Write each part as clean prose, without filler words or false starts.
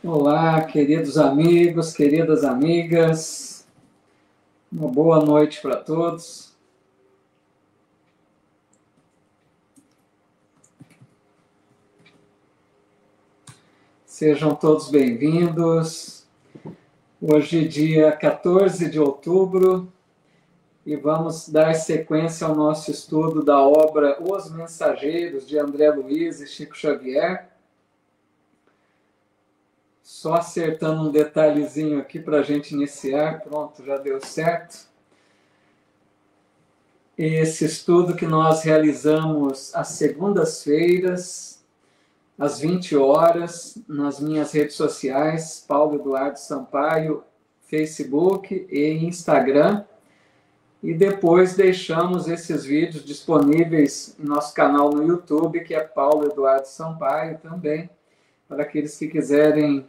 Olá, queridos amigos, queridas amigas, uma boa noite para todos. Sejam todos bem-vindos. Hoje, dia 14 de outubro, e vamos dar sequência ao nosso estudo da obra Os Mensageiros, de André Luiz e Chico Xavier. Só acertando um detalhezinho aqui para a gente iniciar. Pronto, já deu certo. Esse estudo que nós realizamos às segundas-feiras, às 20 horas, nas minhas redes sociais, Paulo Eduardo Sampaio, Facebook e Instagram. E depois deixamos esses vídeos disponíveis em nosso canal no YouTube, que é Paulo Eduardo Sampaio também, para aqueles que quiserem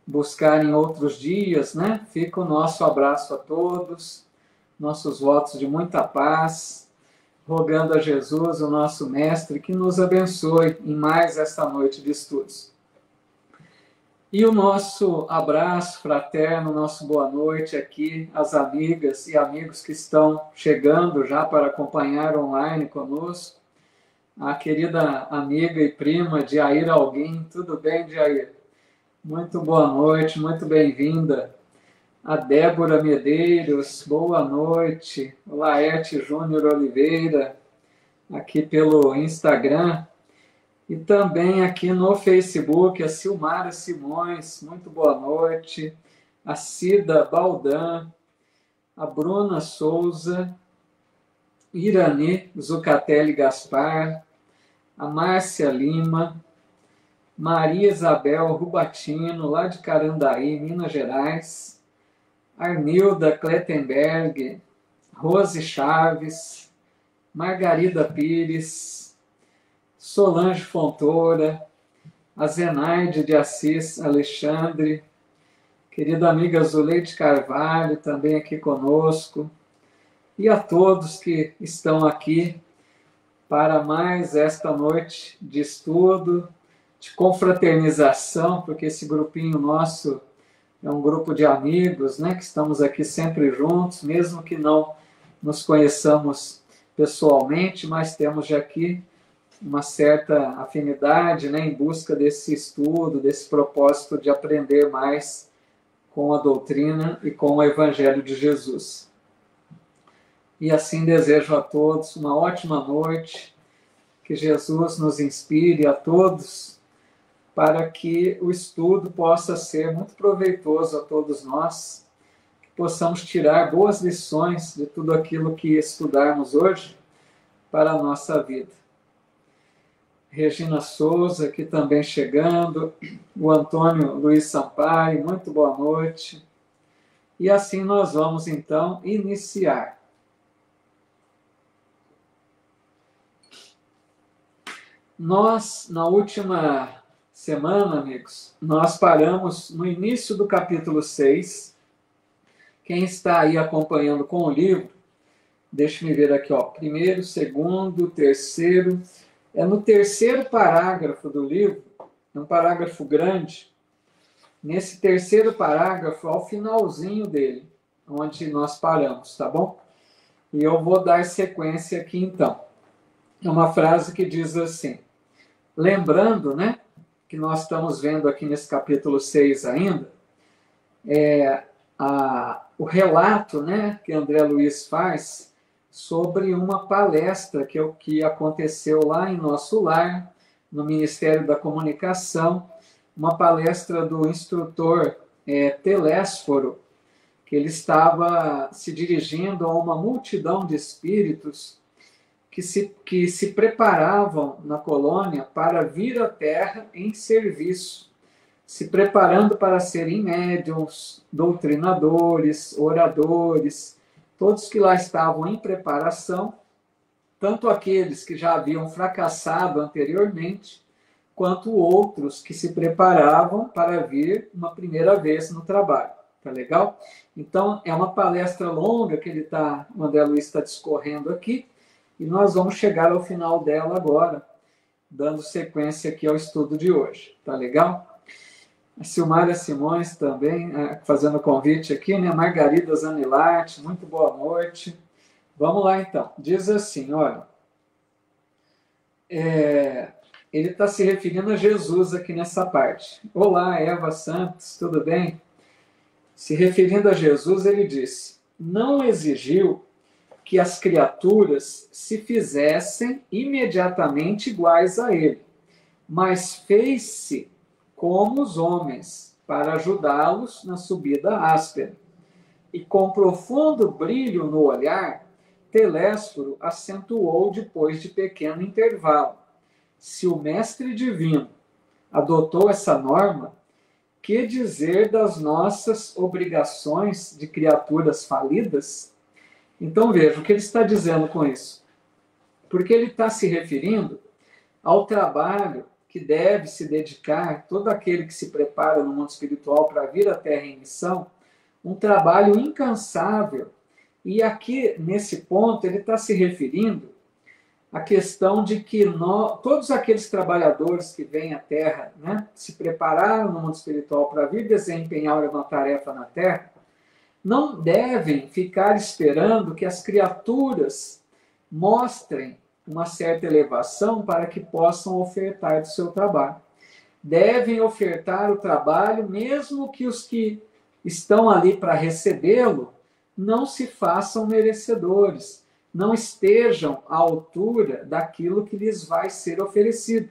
buscar em outros dias, né? Fica o nosso abraço a todos, nossos votos de muita paz, rogando a Jesus, o nosso Mestre, que nos abençoe em mais esta noite de estudos. E o nosso abraço fraterno, nosso boa noite aqui às amigas e amigos que estão chegando já para acompanhar online conosco. A querida amiga e prima Diair Alguim. Tudo bem, Diair? Muito boa noite, muito bem-vinda. A Débora Medeiros, boa noite. O Laerte Júnior Oliveira, aqui pelo Instagram. E também aqui no Facebook, a Silmara Simões, muito boa noite. A Cida Baldan, a Bruna Souza, Irani Zucatelli Gaspar, a Márcia Lima, Maria Isabel Rubatino, lá de Carandaí, Minas Gerais, Arnilda Klettenberg, Rose Chaves, Margarida Pires, Solange Fontoura, a Zenaide de Assis Alexandre, querida amiga Zuleide Carvalho, também aqui conosco, e a todos que estão aqui para mais esta noite de estudo, de confraternização, porque esse grupinho nosso é um grupo de amigos, né, que estamos aqui sempre juntos, mesmo que não nos conheçamos pessoalmente, mas temos já aqui uma certa afinidade, né, em busca desse estudo, desse propósito de aprender mais com a doutrina e com o Evangelho de Jesus. E assim desejo a todos uma ótima noite, que Jesus nos inspire a todos, para que o estudo possa ser muito proveitoso a todos nós, que possamos tirar boas lições de tudo aquilo que estudarmos hoje para a nossa vida. Regina Souza, aqui também chegando, o Antônio Luiz Sampaio, muito boa noite. E assim nós vamos, então, iniciar. Nós, na última semana, amigos, nós paramos no início do capítulo 6. Quem está aí acompanhando com o livro, deixa-me ver aqui, ó, primeiro, segundo, terceiro. É no terceiro parágrafo do livro, é um parágrafo grande. Nesse terceiro parágrafo, ao finalzinho dele, onde nós paramos, tá bom? E eu vou dar sequência aqui, então. É uma frase que diz assim, lembrando, né, que nós estamos vendo aqui nesse capítulo 6 ainda, o relato, né, que André Luiz faz sobre uma palestra que aconteceu lá em nosso lar, no Ministério da Comunicação, uma palestra do instrutor Telésforo, que ele estava se dirigindo a uma multidão de espíritos que se preparavam na colônia para vir à Terra em serviço, se preparando para serem médiuns, doutrinadores, oradores, todos que lá estavam em preparação, tanto aqueles que já haviam fracassado anteriormente, quanto outros que se preparavam para vir uma primeira vez no trabalho. Tá legal? Então, é uma palestra longa que o André Luiz está discorrendo aqui, e nós vamos chegar ao final dela agora, dando sequência aqui ao estudo de hoje. Tá legal? A Silmária Simões também, fazendo convite aqui, né? Margarida Zanilarte, muito boa noite. Vamos lá, então. Diz assim, olha, ele está se referindo a Jesus aqui nessa parte. Olá, Eva Santos, tudo bem? Se referindo a Jesus, ele disse, não exigiu que as criaturas se fizessem imediatamente iguais a ele, mas fez-se como os homens, para ajudá-los na subida áspera. E com profundo brilho no olhar, Telésforo acentuou depois de pequeno intervalo. Se o Mestre Divino adotou essa norma, que dizer das nossas obrigações de criaturas falidas? Então veja o que ele está dizendo com isso. Porque ele está se referindo ao trabalho que deve se dedicar todo aquele que se prepara no mundo espiritual para vir à Terra em missão, um trabalho incansável. E aqui, nesse ponto, ele está se referindo à questão de que todos aqueles trabalhadores que vêm à Terra, né, se prepararam no mundo espiritual para vir desempenhar uma tarefa na Terra, não devem ficar esperando que as criaturas mostrem uma certa elevação para que possam ofertar do seu trabalho. Devem ofertar o trabalho, mesmo que os que estão ali para recebê-lo não se façam merecedores, não estejam à altura daquilo que lhes vai ser oferecido.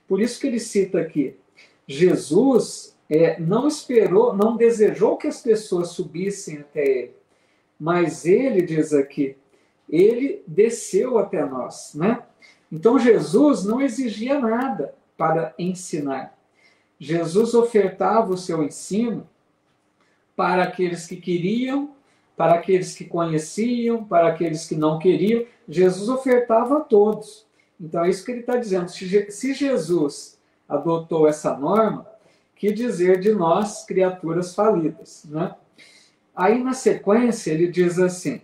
Por isso que ele cita aqui, Jesus não esperou, não desejou que as pessoas subissem até ele, mas ele diz aqui, ele desceu até nós, né? Então Jesus não exigia nada para ensinar. Jesus ofertava o seu ensino para aqueles que queriam, para aqueles que conheciam, para aqueles que não queriam. Jesus ofertava a todos. Então é isso que ele está dizendo. Se Jesus adotou essa norma, que dizer de nós, criaturas falidas, né? Aí na sequência ele diz assim,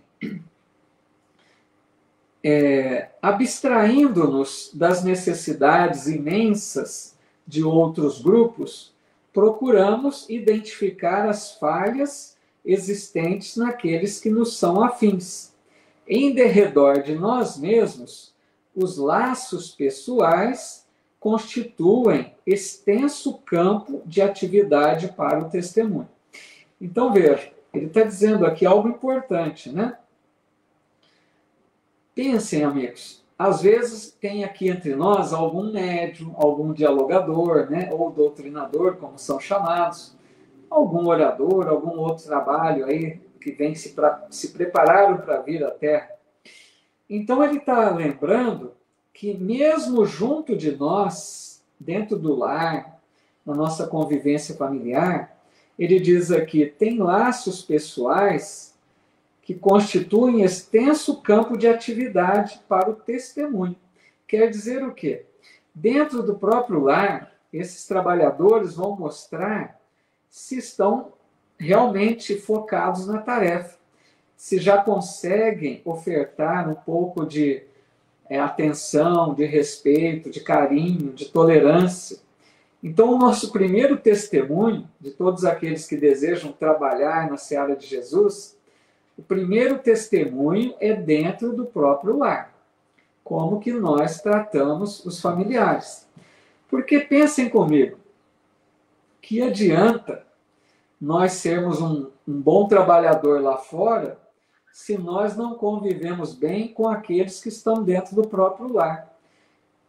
abstraindo-nos das necessidades imensas de outros grupos, procuramos identificar as falhas existentes naqueles que nos são afins. Em derredor de nós mesmos, os laços pessoais constituem extenso campo de atividade para o testemunho. Então, veja, ele está dizendo aqui algo importante, né? Pensem, amigos, às vezes tem aqui entre nós algum médium, algum dialogador, né, ou doutrinador, como são chamados, algum orador, algum outro trabalho aí que vem se prepararam para vir à Terra. Então ele está lembrando que mesmo junto de nós, dentro do lar, na nossa convivência familiar, ele diz aqui, tem laços pessoais que constituem extenso campo de atividade para o testemunho. Quer dizer o quê? Dentro do próprio lar, esses trabalhadores vão mostrar se estão realmente focados na tarefa, se já conseguem ofertar um pouco de atenção, de respeito, de carinho, de tolerância. Então, o nosso primeiro testemunho, de todos aqueles que desejam trabalhar na seara de Jesus, o primeiro testemunho é dentro do próprio lar. Como que nós tratamos os familiares. Porque pensem comigo, que adianta nós sermos um bom trabalhador lá fora se nós não convivemos bem com aqueles que estão dentro do próprio lar?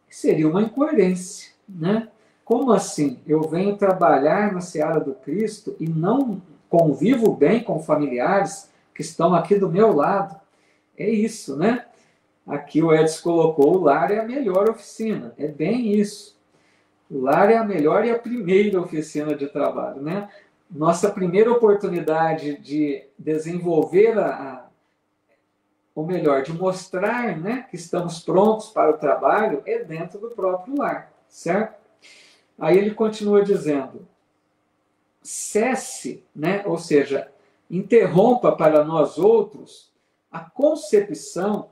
Seria uma incoerência, né? Como assim? Eu venho trabalhar na seara do Cristo e não convivo bem com familiares que estão aqui do meu lado? É isso, né? Aqui o Edson colocou, o lar é a melhor oficina. É bem isso. O lar é a melhor e a primeira oficina de trabalho, né? Nossa primeira oportunidade de desenvolver ou melhor, de mostrar, né, que estamos prontos para o trabalho é dentro do próprio lar, certo? Aí ele continua dizendo, cesse, né, ou seja, interrompa para nós outros a concepção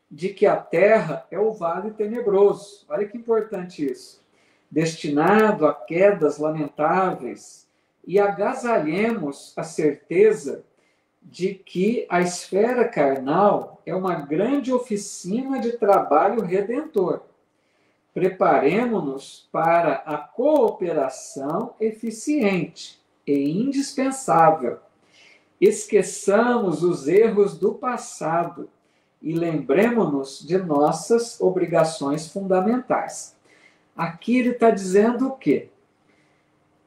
de que a terra é o vale tenebroso. Olha que importante isso. Destinado a quedas lamentáveis, e agasalhemos a certeza de que a esfera carnal é uma grande oficina de trabalho redentor. Preparemo-nos para a cooperação eficiente e indispensável. Esqueçamos os erros do passado e lembremos-nos de nossas obrigações fundamentais. Aqui ele está dizendo o quê?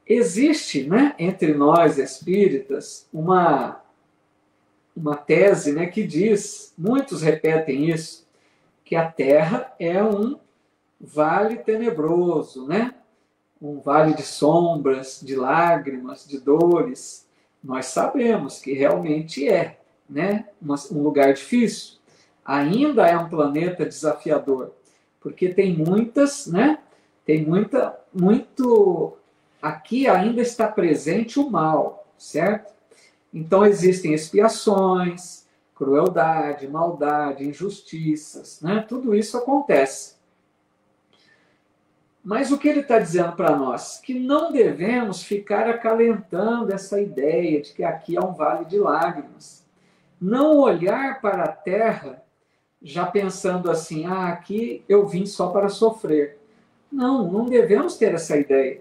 Existe, né, entre nós espíritas uma tese, né, que diz, muitos repetem isso, que a Terra é um vale tenebroso, né? Um vale de sombras, de lágrimas, de dores. Nós sabemos que realmente é, né? Um lugar difícil. Ainda é um planeta desafiador, porque tem muitas, né? Tem muito... Aqui ainda está presente o mal, certo? Então existem expiações, crueldade, maldade, injustiças, né? Tudo isso acontece. Mas o que ele está dizendo para nós? Que não devemos ficar acalentando essa ideia de que aqui é um vale de lágrimas. Não olhar para a terra já pensando assim, aqui eu vim só para sofrer. Não, não devemos ter essa ideia.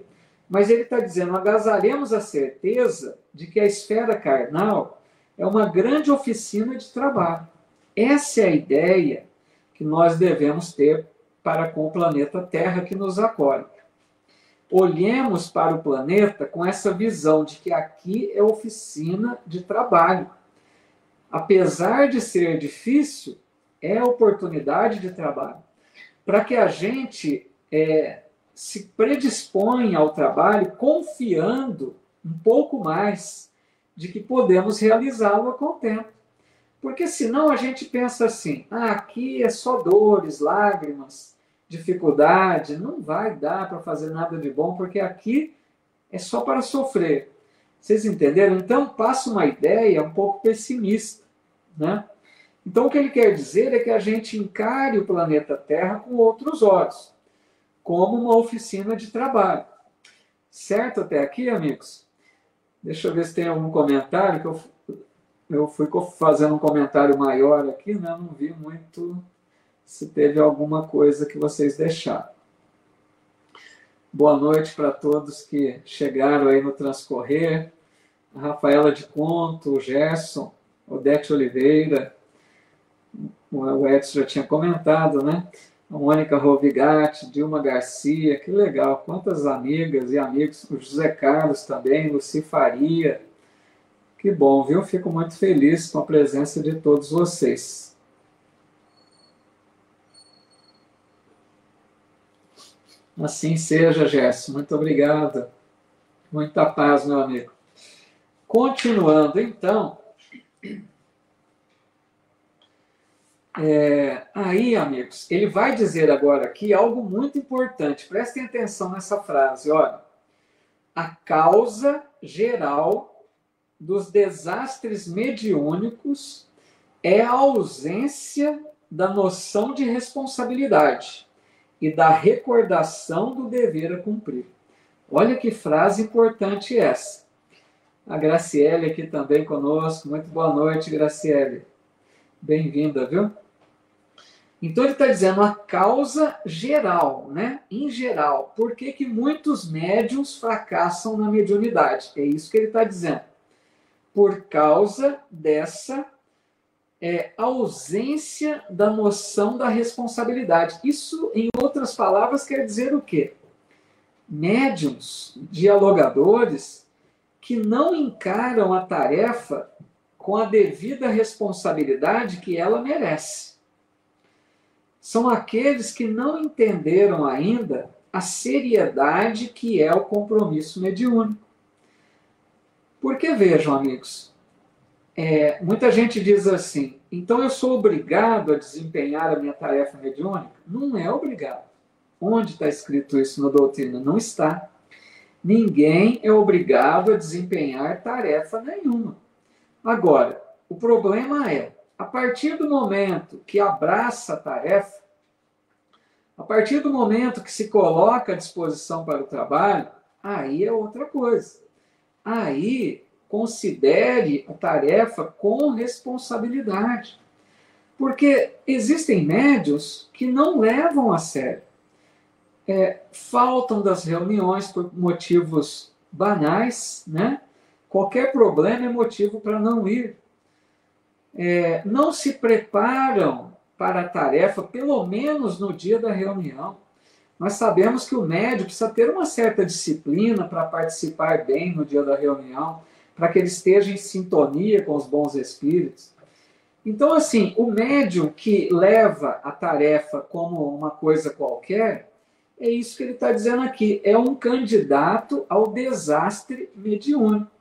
Mas ele está dizendo, agasalhemos a certeza de que a esfera carnal é uma grande oficina de trabalho. Essa é a ideia que nós devemos ter para com o planeta Terra que nos acolhe. Olhemos para o planeta com essa visão de que aqui é oficina de trabalho. Apesar de ser difícil, é oportunidade de trabalho. Para que a gente se predisponha ao trabalho confiando um pouco mais de que podemos realizá-lo a contento. Porque senão a gente pensa assim, aqui é só dores, lágrimas, dificuldade, não vai dar para fazer nada de bom, porque aqui é só para sofrer. Vocês entenderam? Então passa uma ideia um pouco pessimista, né? Então o que ele quer dizer é que a gente encare o planeta Terra com outros olhos, como uma oficina de trabalho. Certo até aqui, amigos? Deixa eu ver se tem algum comentário, que eu fui fazendo um comentário maior aqui, né? Não vi muito se teve alguma coisa que vocês deixaram. Boa noite para todos que chegaram aí no transcorrer. A Rafaela de Conto, o Gerson, Odete Oliveira, o Edson já tinha comentado, né? A Mônica Rovigatti, Dilma Garcia, que legal, quantas amigas e amigos, o José Carlos também, Luci Faria, que bom, viu? Fico muito feliz com a presença de todos vocês. Assim seja, Gerson, muito obrigado, muita paz, meu amigo. Continuando, então, aí, amigos, ele vai dizer agora aqui algo muito importante. Prestem atenção nessa frase, olha. A causa geral dos desastres mediúnicos é a ausência da noção de responsabilidade e da recordação do dever a cumprir. Olha que frase importante essa. A Graciele aqui também conosco. Muito boa noite, Graciele. Bem-vinda, viu? Então ele está dizendo a causa geral, né? Em geral. Por que que muitos médiuns fracassam na mediunidade? É isso que ele está dizendo. Por causa dessa ausência da noção da responsabilidade. Isso, em outras palavras, quer dizer o quê? Médiuns, dialogadores, que não encaram a tarefa com a devida responsabilidade que ela merece. São aqueles que não entenderam ainda a seriedade que é o compromisso mediúnico. Porque, vejam, amigos, muita gente diz assim, então eu sou obrigado a desempenhar a minha tarefa mediúnica? Não é obrigado. Onde está escrito isso na doutrina? Não está. Ninguém é obrigado a desempenhar tarefa nenhuma. Agora, o problema é, a partir do momento que abraça a tarefa, a partir do momento que se coloca à disposição para o trabalho, aí é outra coisa. aí considere a tarefa com responsabilidade. Porque existem médiuns que não levam a sério. Faltam das reuniões por motivos banais, né? Qualquer problema é motivo para não ir. Não se preparam para a tarefa, pelo menos no dia da reunião. Nós sabemos que o médium precisa ter uma certa disciplina para participar bem no dia da reunião, para que ele esteja em sintonia com os bons espíritos. Então, assim, o médium que leva a tarefa como uma coisa qualquer, é isso que ele está dizendo aqui, é um candidato ao desastre mediúnico.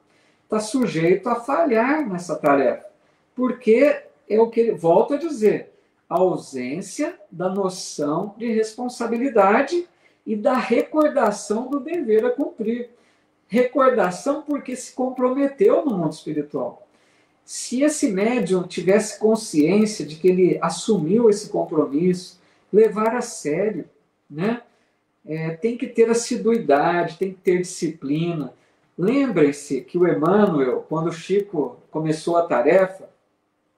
Está sujeito a falhar nessa tarefa, porque é o que ele volta a dizer, a ausência da noção de responsabilidade e da recordação do dever a cumprir. Recordação porque se comprometeu no mundo espiritual. Se esse médium tivesse consciência de que ele assumiu esse compromisso, levar a sério, né? Tem que ter assiduidade, tem que ter disciplina. Lembrem-se que o Emmanuel, quando o Chico começou a tarefa,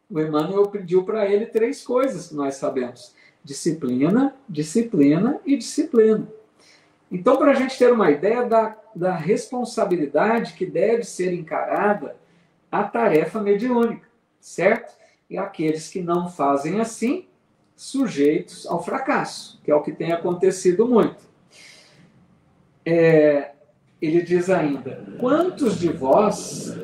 o Emmanuel pediu para ele 3 coisas que nós sabemos: disciplina, disciplina e disciplina. Então, para a gente ter uma ideia da responsabilidade que deve ser encarada a tarefa mediúnica, certo? E aqueles que não fazem assim, sujeitos ao fracasso, que é o que tem acontecido muito. Ele diz ainda, quantos de vós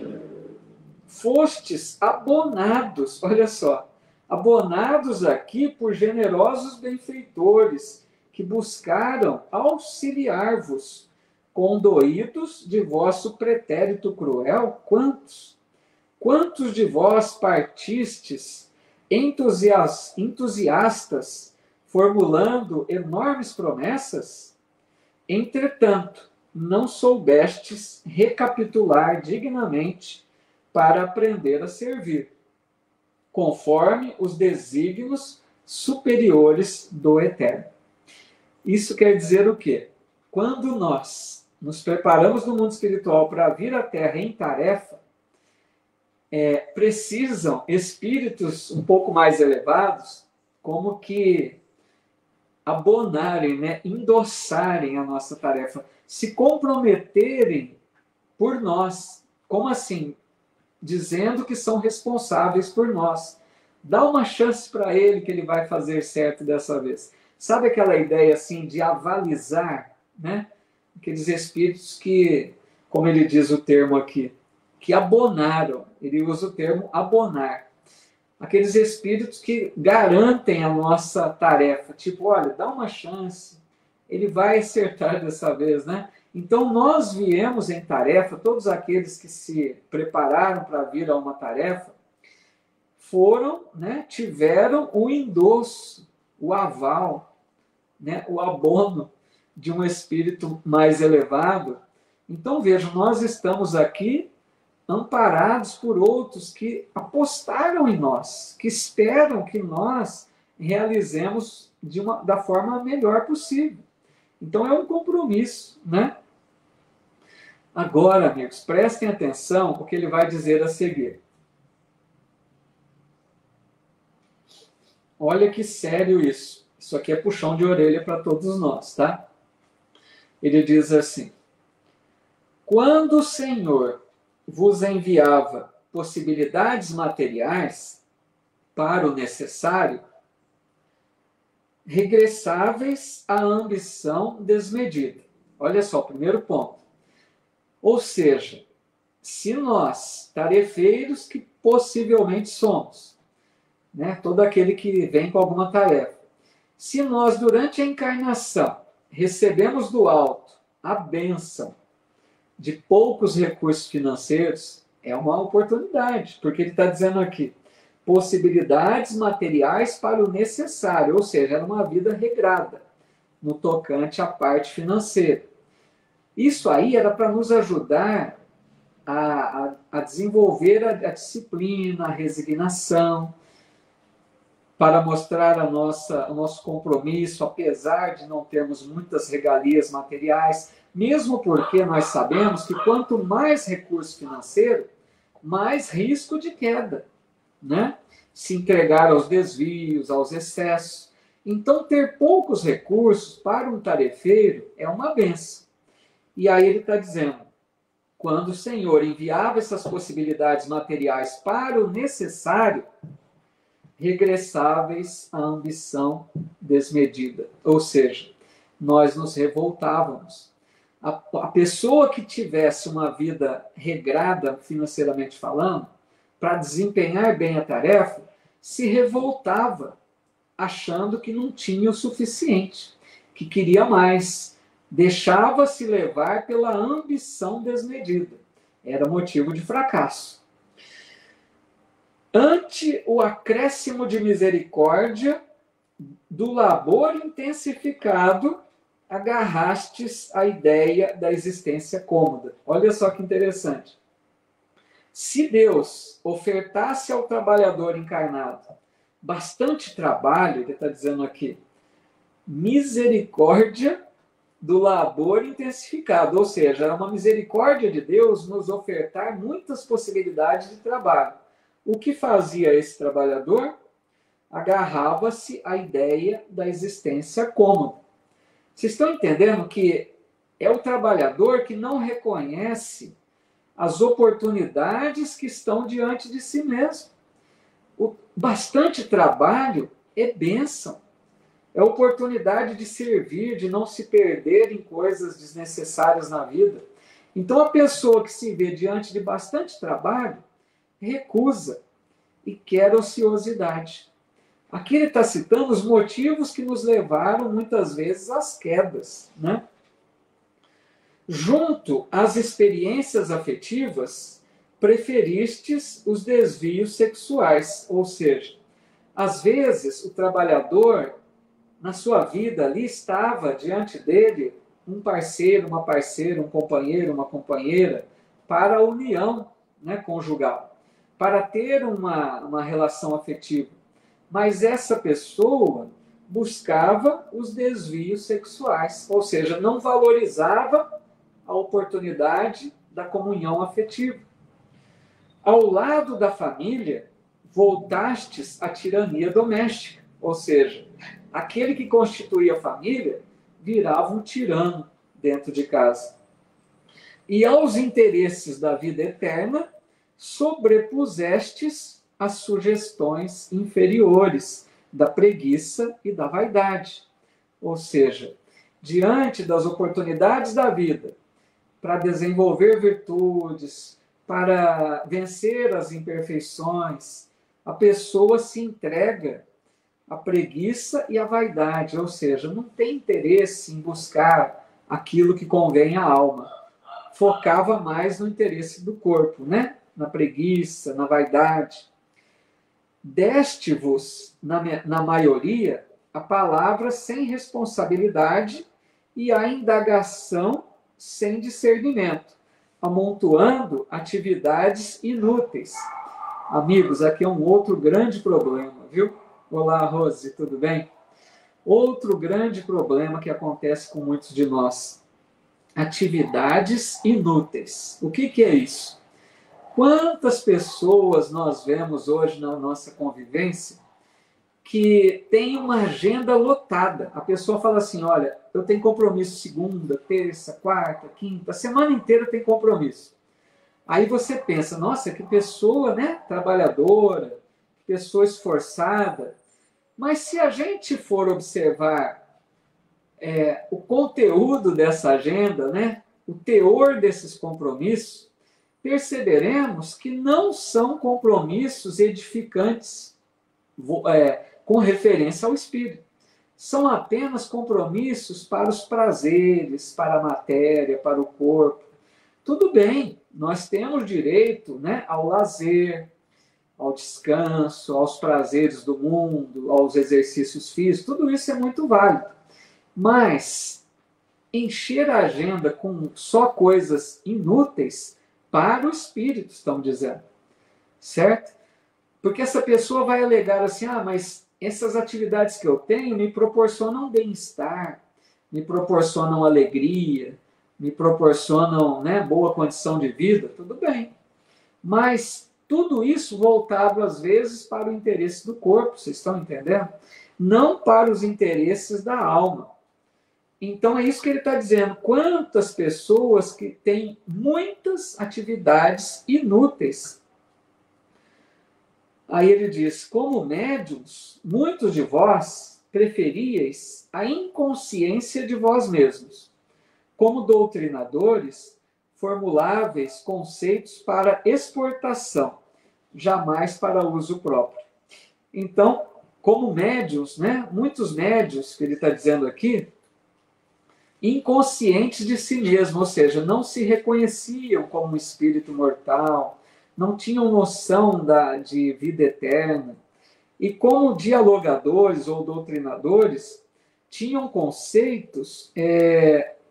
fostes abonados, olha só, abonados aqui por generosos benfeitores, que buscaram auxiliar-vos, condoídos de vosso pretérito cruel? Quantos? Quantos de vós partistes entusiastas, formulando enormes promessas? Entretanto, não soubestes recapitular dignamente para aprender a servir, conforme os desígnios superiores do Eterno. Isso quer dizer o quê? Quando nós nos preparamos no mundo espiritual para vir à Terra em tarefa, precisam espíritos um pouco mais elevados, como que abonarem, né? Endossarem a nossa tarefa, se comprometerem por nós. Como assim? Dizendo que são responsáveis por nós. Dá uma chance para ele que ele vai fazer certo dessa vez. Sabe aquela ideia assim de avalizar, né? Aqueles espíritos que, como ele diz o termo aqui, que abonaram. Ele usa o termo abonar. Aqueles espíritos que garantem a nossa tarefa. Tipo, olha, dá uma chance, ele vai acertar dessa vez, né? Então, nós viemos em tarefa, todos aqueles que se prepararam para vir a uma tarefa, foram, né, tiveram o endosso, o aval, né, o abono de um espírito mais elevado. Então, vejam, nós estamos aqui amparados por outros que apostaram em nós, que esperam que nós realizemos da forma melhor possível. Então, é um compromisso, né? Agora, amigos, prestem atenção o que ele vai dizer a seguir. Olha que sério isso. Isso aqui é puxão de orelha para todos nós, tá? Ele diz assim: quando o Senhor vos enviava possibilidades materiais para o necessário, regressáveis à ambição desmedida. Olha só, o primeiro ponto. Ou seja, se nós, tarefeiros que possivelmente somos, né, todo aquele que vem com alguma tarefa, se nós, durante a encarnação, recebemos do alto a bênção de poucos recursos financeiros, é uma oportunidade, porque ele está dizendo aqui, possibilidades materiais para o necessário, ou seja, era uma vida regrada, no tocante à parte financeira. Isso aí era para nos ajudar a desenvolver a disciplina, a resignação, para mostrar o nosso compromisso, apesar de não termos muitas regalias materiais, Mesmo porque nós sabemos que quanto mais recurso financeiro, mais risco de queda, né? Se entregar aos desvios, aos excessos. Então, ter poucos recursos para um tarefeiro é uma benção. E aí ele está dizendo, quando o Senhor enviava essas possibilidades materiais para o necessário, regressáveis à ambição desmedida. Ou seja, nós nos revoltávamos. A pessoa que tivesse uma vida regrada, financeiramente falando, para desempenhar bem a tarefa, se revoltava, achando que não tinha o suficiente, que queria mais, deixava-se levar pela ambição desmedida. Era motivo de fracasso. Ante o acréscimo de misericórdia do labor intensificado, agarrastes a ideia da existência cômoda. Olha só que interessante. Se Deus ofertasse ao trabalhador encarnado bastante trabalho, ele está dizendo aqui, misericórdia do labor intensificado, ou seja, é uma misericórdia de Deus nos ofertar muitas possibilidades de trabalho. O que fazia esse trabalhador? Agarrava-se à ideia da existência cômoda. Vocês estão entendendo que é o trabalhador que não reconhece as oportunidades que estão diante de si mesmo. O bastante trabalho é bênção. É oportunidade de servir, de não se perder em coisas desnecessárias na vida. Então, a pessoa que se vê diante de bastante trabalho, recusa e quer ociosidade. Aqui ele está citando os motivos que nos levaram, muitas vezes, às quedas, né? Junto às experiências afetivas, preferistes os desvios sexuais, ou seja, às vezes o trabalhador, na sua vida ali, estava diante dele um parceiro, uma parceira, um companheiro, uma companheira, para a união, né, conjugal, para ter uma relação afetiva. Mas essa pessoa buscava os desvios sexuais, ou seja, não valorizava a oportunidade da comunhão afetiva. Ao lado da família, voltastes à tirania doméstica, ou seja, aquele que constituía a família virava um tirano dentro de casa. E aos interesses da vida eterna, sobrepusestes as sugestões inferiores da preguiça e da vaidade. Ou seja, diante das oportunidades da vida, para desenvolver virtudes, para vencer as imperfeições, a pessoa se entrega à preguiça e à vaidade, ou seja, não tem interesse em buscar aquilo que convém à alma. Focava mais no interesse do corpo, né? Na preguiça, na vaidade. Deste-vos, na maioria, a palavra sem responsabilidade e a indagação sem discernimento, amontoando atividades inúteis. Amigos, aqui é um outro grande problema, viu? Olá, Rose, tudo bem? Outro grande problema que acontece com muitos de nós. Atividades inúteis. O que é isso? Quantas pessoas nós vemos hoje na nossa convivência que tem uma agenda lotada? A pessoa fala assim, olha, eu tenho compromisso segunda, terça, quarta, quinta, a semana inteira tem compromisso. Aí você pensa, nossa, que pessoa, né, trabalhadora, que pessoa esforçada. Mas se a gente for observar o conteúdo dessa agenda, né, o teor desses compromissos, perceberemos que não são compromissos edificantes com referência ao espírito. São apenas compromissos para os prazeres, para a matéria, para o corpo. Tudo bem, nós temos direito, né, ao lazer, ao descanso, aos prazeres do mundo, aos exercícios físicos, tudo isso é muito válido. Mas encher a agenda com só coisas inúteis para o espírito, estão dizendo. Certo? Porque essa pessoa vai alegar assim, mas essas atividades que eu tenho me proporcionam bem-estar, me proporcionam alegria, me proporcionam, né, boa condição de vida, tudo bem. Mas tudo isso voltado, às vezes, para o interesse do corpo, vocês estão entendendo? Não para os interesses da alma. Então, é isso que ele está dizendo. Quantas pessoas que têm muitas atividades inúteis. Aí ele diz, como médiuns, muitos de vós preferíeis a inconsciência de vós mesmos. Como doutrinadores, formuláveis conceitos para exportação, jamais para uso próprio. Então, como médiuns, né, muitos médiuns, que ele está dizendo aqui, inconscientes de si mesmo, ou seja, não se reconheciam como um espírito mortal, não tinham noção de vida eterna, e como dialogadores ou doutrinadores, tinham conceitos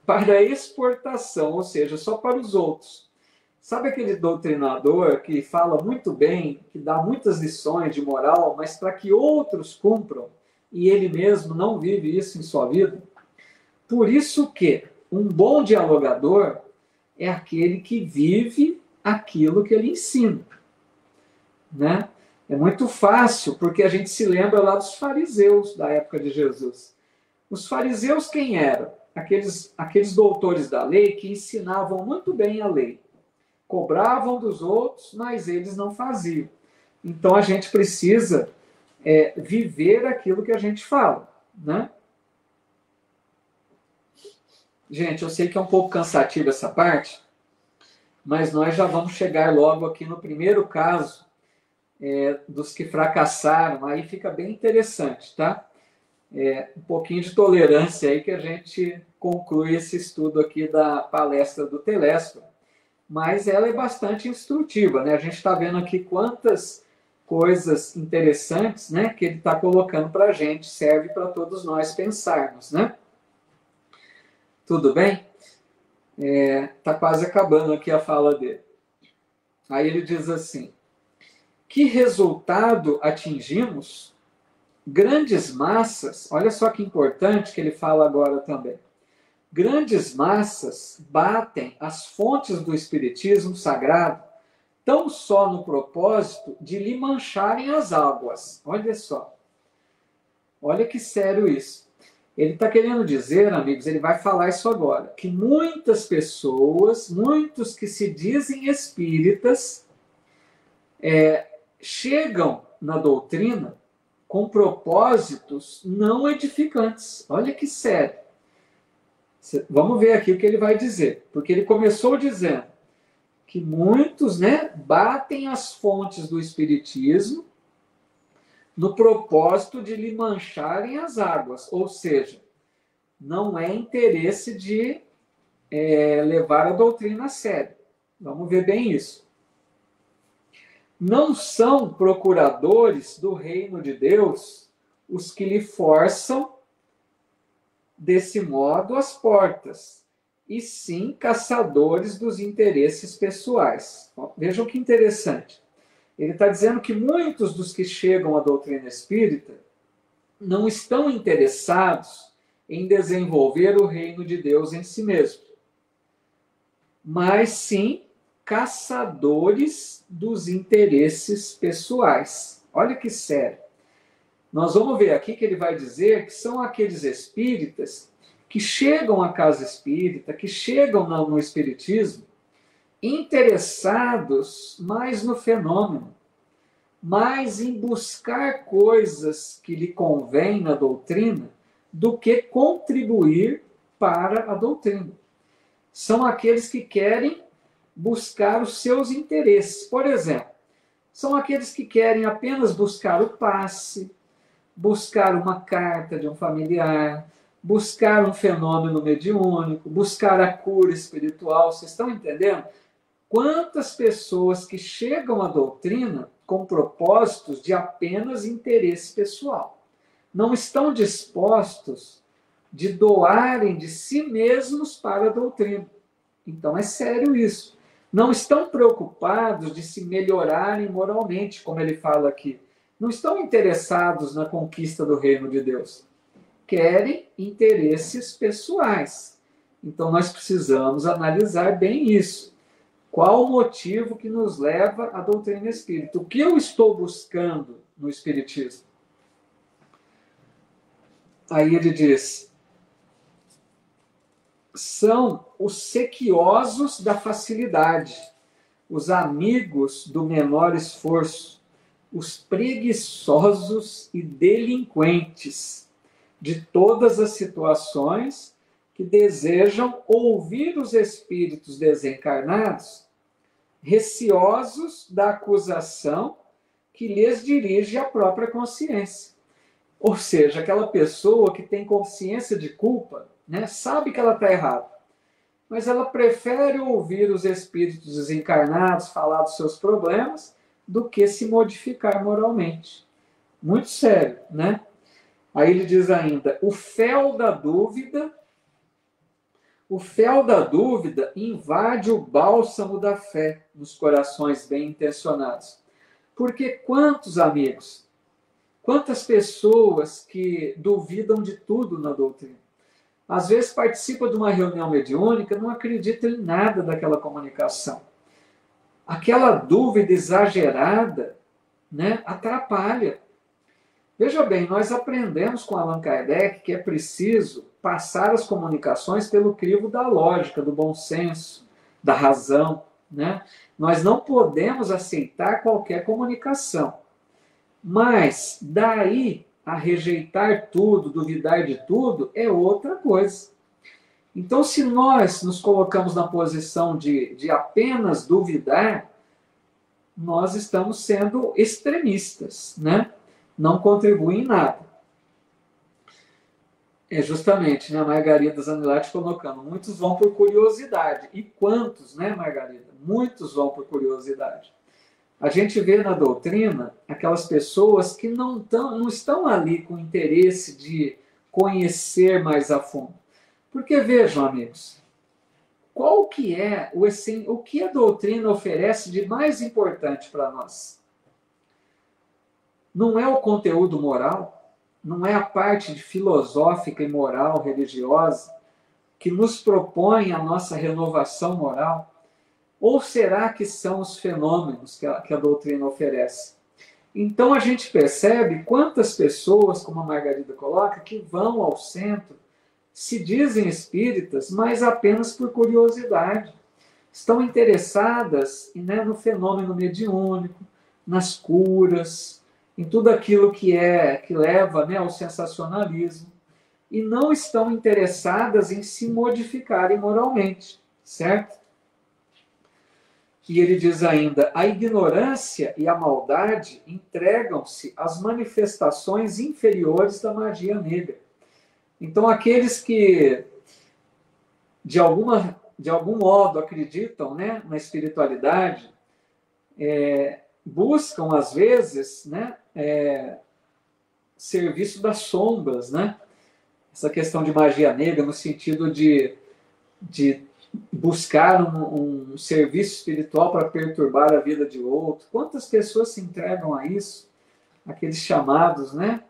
para exportação, ou seja, só para os outros. Sabe aquele doutrinador que fala muito bem, que dá muitas lições de moral, mas para que outros cumpram, e ele mesmo não vive isso em sua vida? Por isso que um bom dialogador é aquele que vive aquilo que ele ensina, né? É muito fácil, porque a gente se lembra lá dos fariseus da época de Jesus. Os fariseus quem eram? Aqueles doutores da lei que ensinavam muito bem a lei. Cobravam dos outros, mas eles não faziam. Então a gente precisa viver aquilo que a gente fala, né? Gente, eu sei que é um pouco cansativo essa parte, mas nós já vamos chegar logo aqui no primeiro caso dos que fracassaram. Aí fica bem interessante, tá? Um pouquinho de tolerância aí que a gente conclui esse estudo aqui da palestra do Telésforo. Mas ela é bastante instrutiva, né? A gente está vendo aqui quantas coisas interessantes, né, que ele está colocando para a gente, serve para todos nós pensarmos, né? Tudo bem? Está quase acabando aqui a fala dele. Aí ele diz assim, que resultado atingimos? Grandes massas, olha só que importante que ele fala agora também. Grandes massas batem as fontes do espiritismo sagrado tão só no propósito de lhe mancharem as águas. Olha só. Olha que sério isso. Ele está querendo dizer, amigos, ele vai falar isso agora, que muitas pessoas, muitos que se dizem espíritas, chegam na doutrina com propósitos não edificantes. Olha que sério. Vamos ver aqui o que ele vai dizer. Porque ele começou dizendo que muitos, né, batem as fontes do espiritismo no propósito de lhe mancharem as águas. Ou seja, não é interesse de levar a doutrina a sério. Vamos ver bem isso. Não são procuradores do reino de Deus os que lhe forçam desse modo as portas, e sim caçadores dos interesses pessoais. Vejam que interessante. Ele está dizendo que muitos dos que chegam à doutrina espírita não estão interessados em desenvolver o reino de Deus em si mesmo, mas sim caçadores dos interesses pessoais. Olha que sério. Nós vamos ver aqui que ele vai dizer que são aqueles espíritas que chegam à casa espírita, que chegam no espiritismo, interessados mais no fenômeno, mais em buscar coisas que lhe convêm na doutrina, do que contribuir para a doutrina. São aqueles que querem buscar os seus interesses. Por exemplo, são aqueles que querem apenas buscar o passe, buscar uma carta de um familiar, buscar um fenômeno mediúnico, buscar a cura espiritual. Vocês estão entendendo? Quantas pessoas que chegam à doutrina com propósitos de apenas interesse pessoal não estão dispostos de doarem de si mesmos para a doutrina. Então é sério isso. Não estão preocupados de se melhorarem moralmente, como ele fala aqui. Não estão interessados na conquista do reino de Deus. Querem interesses pessoais. Então, nós precisamos analisar bem isso. Qual o motivo que nos leva à doutrina espírita? O que eu estou buscando no espiritismo? Aí ele diz, são os sequiosos da facilidade, os amigos do menor esforço, os preguiçosos e delinquentes de todas as situações que desejam ouvir os espíritos desencarnados, receosos da acusação que lhes dirige a própria consciência. Ou seja, aquela pessoa que tem consciência de culpa, né, sabe que ela está errada, mas ela prefere ouvir os espíritos desencarnados falar dos seus problemas do que se modificar moralmente. Muito sério, né? Aí ele diz ainda, o fel da dúvida invade o bálsamo da fé nos corações bem intencionados. Porque quantos amigos, quantas pessoas que duvidam de tudo na doutrina? Às vezes participa de uma reunião mediúnica, não acredita em nada daquela comunicação. Aquela dúvida exagerada, né, atrapalha. Veja bem, nós aprendemos com Allan Kardec que é preciso passar as comunicações pelo crivo da lógica, do bom senso, da razão, né? Nós não podemos aceitar qualquer comunicação. Mas daí a rejeitar tudo, duvidar de tudo, é outra coisa. Então, se nós nos colocamos na posição de apenas duvidar, nós estamos sendo extremistas, né? Não contribuem em nada. É justamente, né, a Margarida Zanellati colocando, muitos vão por curiosidade. E quantos, né, Margarida? Muitos vão por curiosidade. A gente vê na doutrina aquelas pessoas que não estão ali com interesse de conhecer mais a fundo. Porque vejam, amigos, qual que é o que a doutrina oferece de mais importante para nós? Não é o conteúdo moral, não é a parte filosófica e moral, religiosa, que nos propõe a nossa renovação moral? Ou será que são os fenômenos que a doutrina oferece? Então a gente percebe quantas pessoas, como a Margarida coloca, que vão ao centro, se dizem espíritas, mas apenas por curiosidade. Estão interessadas, né, no fenômeno mediúnico, nas curas, em tudo aquilo que leva, né, ao sensacionalismo, e não estão interessadas em se modificarem moralmente, certo? E ele diz ainda, a ignorância e a maldade entregam-se às manifestações inferiores da magia negra. Então, aqueles que, de algum modo, acreditam, né, na espiritualidade, buscam, às vezes, né, serviço das sombras, né? Essa questão de magia negra, no sentido de buscar um serviço espiritual para perturbar a vida de outro. Quantas pessoas se entregam a isso? Aqueles chamados, né,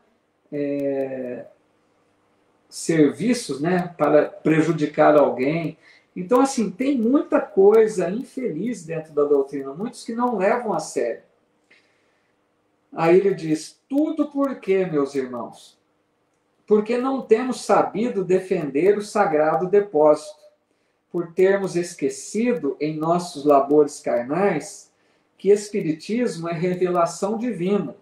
serviços, né, para prejudicar alguém. Então, assim, tem muita coisa infeliz dentro da doutrina, muitos que não levam a sério. Aí ele diz, tudo por quê, meus irmãos? Porque não temos sabido defender o sagrado depósito, por termos esquecido em nossos labores carnais que espiritismo é revelação divina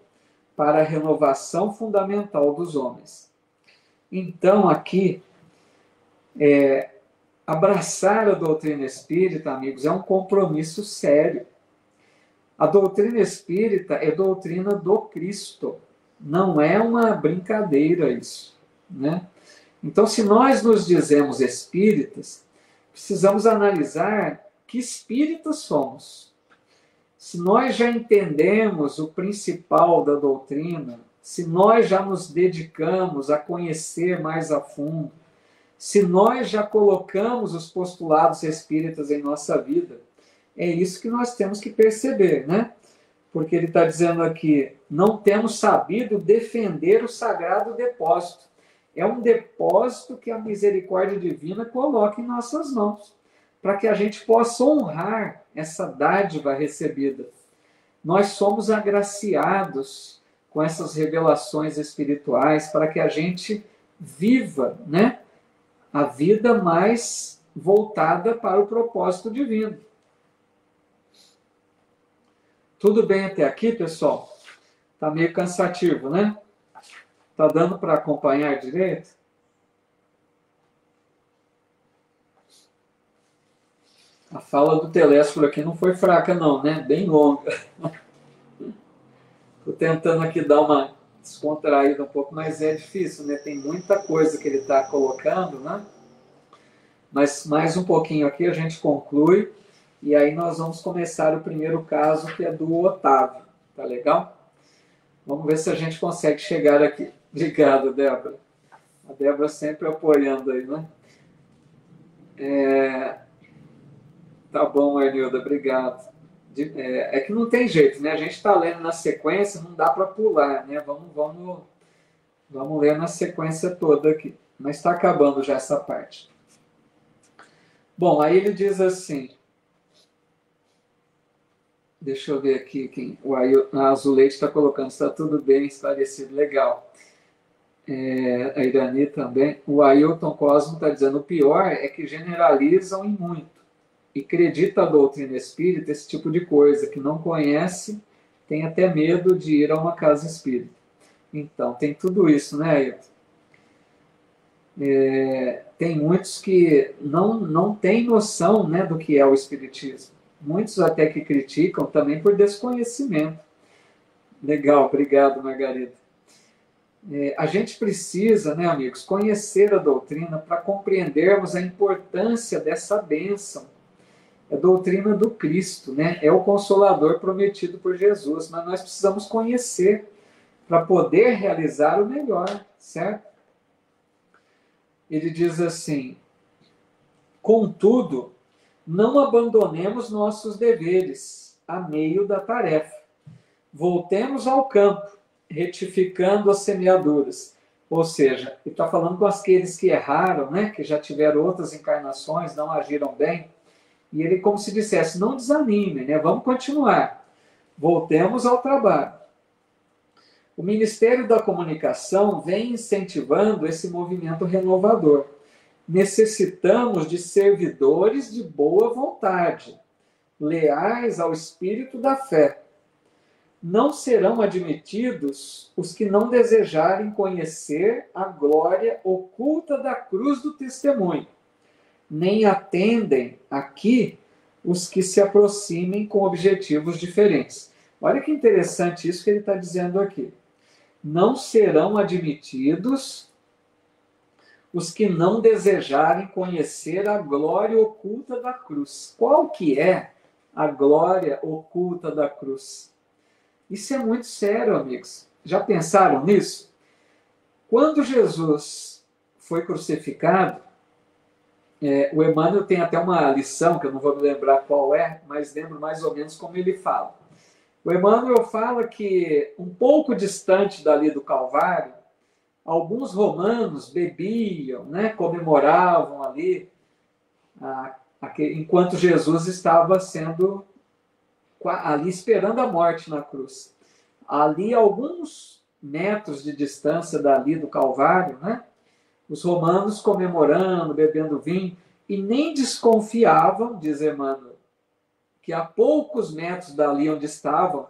para a renovação fundamental dos homens. Então, aqui, abraçar a doutrina espírita, amigos, é um compromisso sério. A doutrina espírita é doutrina do Cristo, não é uma brincadeira isso, né? Então, se nós nos dizemos espíritas, precisamos analisar que espíritas somos. Se nós já entendemos o principal da doutrina, se nós já nos dedicamos a conhecer mais a fundo, se nós já colocamos os postulados espíritas em nossa vida, é isso que nós temos que perceber, né? Porque ele está dizendo aqui, não temos sabido defender o sagrado depósito. É um depósito que a misericórdia divina coloca em nossas mãos, para que a gente possa honrar essa dádiva recebida. Nós somos agraciados com essas revelações espirituais para que a gente viva, né, a vida mais voltada para o propósito divino. Tudo bem até aqui, pessoal? Tá meio cansativo, né? Tá dando para acompanhar direito? A fala do Telésforo aqui não foi fraca não, né? Bem longa. Estou tentando aqui dar uma descontraída um pouco, mas é difícil, né? Tem muita coisa que ele está colocando, né? Mas mais um pouquinho aqui a gente conclui e aí nós vamos começar o primeiro caso, que é do Otávio. Tá legal? Vamos ver se a gente consegue chegar aqui. Obrigado, Débora. A Débora sempre apoiando aí, né? Tá bom, Arnilda, obrigado. É que não tem jeito, né? A gente está lendo na sequência, não dá para pular, né? Vamos ler na sequência toda aqui. Mas está acabando já essa parte. Bom, aí ele diz assim. Deixa eu ver aqui quem. A Azuleite está colocando, está tudo bem esclarecido, legal. A Irani também. O Ailton Cosmo está dizendo: o pior é que generalizam em muito. E acredita a doutrina espírita, esse tipo de coisa, que não conhece, tem até medo de ir a uma casa espírita. Então, tem tudo isso, né, Ailton? Tem muitos que não têm noção, né, do que é o espiritismo. Muitos até que criticam também por desconhecimento. Legal, obrigado, Margarida. A gente precisa, né, amigos, conhecer a doutrina para compreendermos a importância dessa bênção. É a doutrina do Cristo, né? É o Consolador prometido por Jesus, mas nós precisamos conhecer para poder realizar o melhor, certo? Ele diz assim: contudo, não abandonemos nossos deveres a meio da tarefa. Voltemos ao campo, retificando as semeaduras. Ou seja, ele está falando com aqueles que erraram, né? Que já tiveram outras encarnações, não agiram bem. E ele, como se dissesse, não desanime, né? Vamos continuar. Voltemos ao trabalho. O Ministério da Comunicação vem incentivando esse movimento renovador. Necessitamos de servidores de boa vontade, leais ao espírito da fé. Não serão admitidos os que não desejarem conhecer a glória oculta da cruz do testemunho, nem atendem aqui os que se aproximem com objetivos diferentes. Olha que interessante isso que ele está dizendo aqui. Não serão admitidos os que não desejarem conhecer a glória oculta da cruz. Qual que é a glória oculta da cruz? Isso é muito sério, amigos. Já pensaram nisso? Quando Jesus foi crucificado, o Emmanuel tem até uma lição, que eu não vou me lembrar qual é, mas lembro mais ou menos como ele fala. O Emmanuel fala que, um pouco distante dali do Calvário, alguns romanos bebiam, né, comemoravam ali, enquanto Jesus estava sendo ali esperando a morte na cruz. Ali, alguns metros de distância dali do Calvário, né, os romanos comemorando, bebendo vinho, e nem desconfiavam, diz Emmanuel, que a poucos metros dali onde estavam,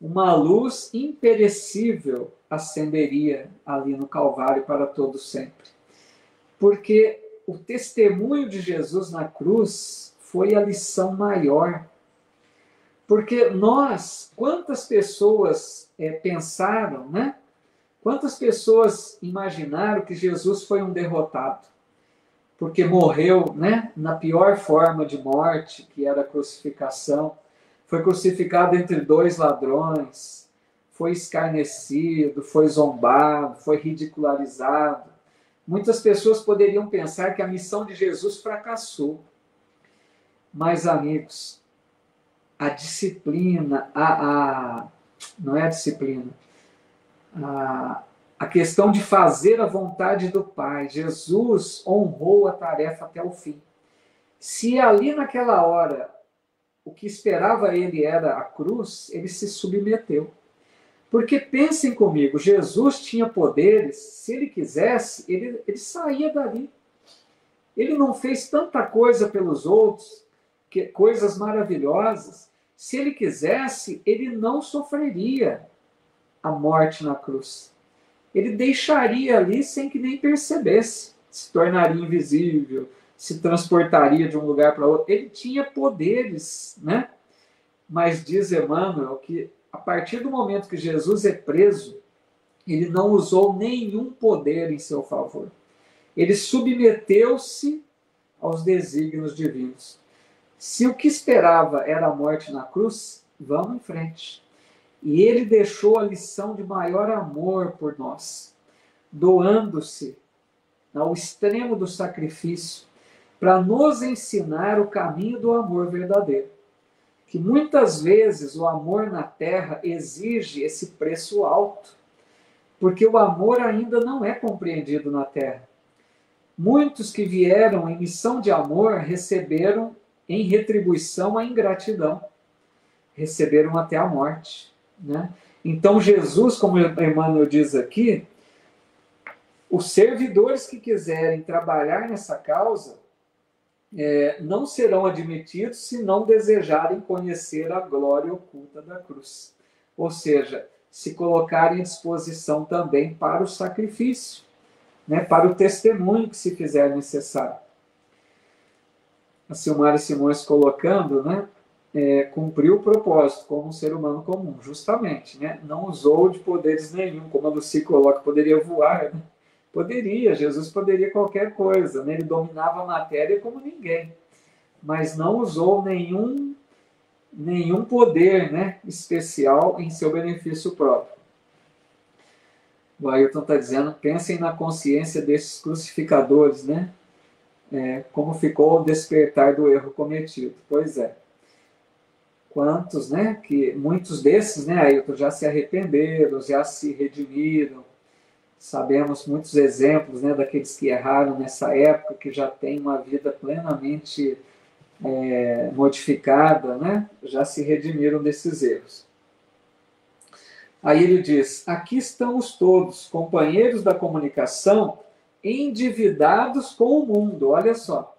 uma luz imperecível acenderia ali no Calvário para todo sempre. Porque o testemunho de Jesus na cruz foi a lição maior. Porque nós, quantas pessoas pensaram, né? Quantas pessoas imaginaram que Jesus foi um derrotado? Porque morreu, né, na pior forma de morte, que era a crucificação. Foi crucificado entre dois ladrões, foi escarnecido, foi zombado, foi ridicularizado. Muitas pessoas poderiam pensar que a missão de Jesus fracassou. Mas, amigos, a disciplina, não é a disciplina, a questão de fazer a vontade do Pai. Jesus honrou a tarefa até o fim. Se ali naquela hora o que esperava ele era a cruz, ele se submeteu. Porque pensem comigo, Jesus tinha poderes, se ele quisesse, ele saía dali. Ele não fez tanta coisa pelos outros, coisas maravilhosas. Se ele quisesse, ele não sofreria a morte na cruz. Ele deixaria ali sem que nem percebesse. Se tornaria invisível, se transportaria de um lugar para outro. Ele tinha poderes, né? Mas diz Emmanuel que a partir do momento que Jesus é preso, ele não usou nenhum poder em seu favor. Ele submeteu-se aos desígnios divinos. Se o que esperava era a morte na cruz, vamos em frente. E ele deixou a lição de maior amor por nós, doando-se ao extremo do sacrifício para nos ensinar o caminho do amor verdadeiro. Que muitas vezes o amor na terra exige esse preço alto, porque o amor ainda não é compreendido na terra. Muitos que vieram em missão de amor receberam em retribuição a ingratidão, receberam até a morte, né? Então Jesus, como Emmanuel diz aqui, os servidores que quiserem trabalhar nessa causa não serão admitidos se não desejarem conhecer a glória oculta da cruz. Ou seja, se colocarem à disposição também para o sacrifício, né, para o testemunho que se fizer necessário. A Silmara Simões colocando, né, cumpriu o propósito como um ser humano comum, justamente, né, não usou de poderes nenhum, como a Lucy coloca, poderia voar, né? Poderia, Jesus poderia qualquer coisa, né? Ele dominava a matéria como ninguém, mas não usou nenhum poder, né, especial em seu benefício próprio. O Ailton está dizendo, pensem na consciência desses crucificadores, né? Como ficou o despertar do erro cometido. Pois é. Quantos, né? Muitos desses, né, Ailton, já se arrependeram, já se redimiram. Sabemos muitos exemplos, né, daqueles que erraram nessa época, que já têm uma vida plenamente modificada, né? Já se redimiram desses erros. Aí ele diz, aqui estamos todos, companheiros da comunicação, endividados com o mundo. Olha só.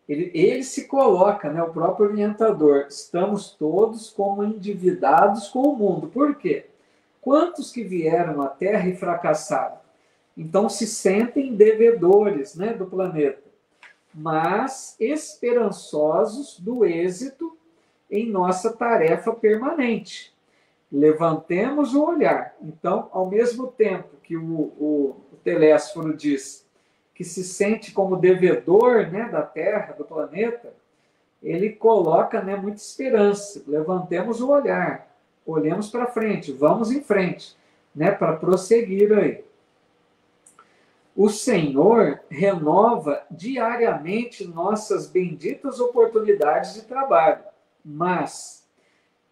Ele se coloca, né, o próprio orientador, estamos todos como endividados com o mundo. Por quê? Quantos que vieram à Terra e fracassaram? Então se sentem devedores, né, do planeta, mas esperançosos do êxito em nossa tarefa permanente. Levantemos o olhar. Então, ao mesmo tempo que o Telésforo diz que se sente como devedor, né, da Terra, do planeta, ele coloca, né, muita esperança. Levantemos o olhar, olhemos para frente, vamos em frente, né, para prosseguir aí. O Senhor renova diariamente nossas benditas oportunidades de trabalho, mas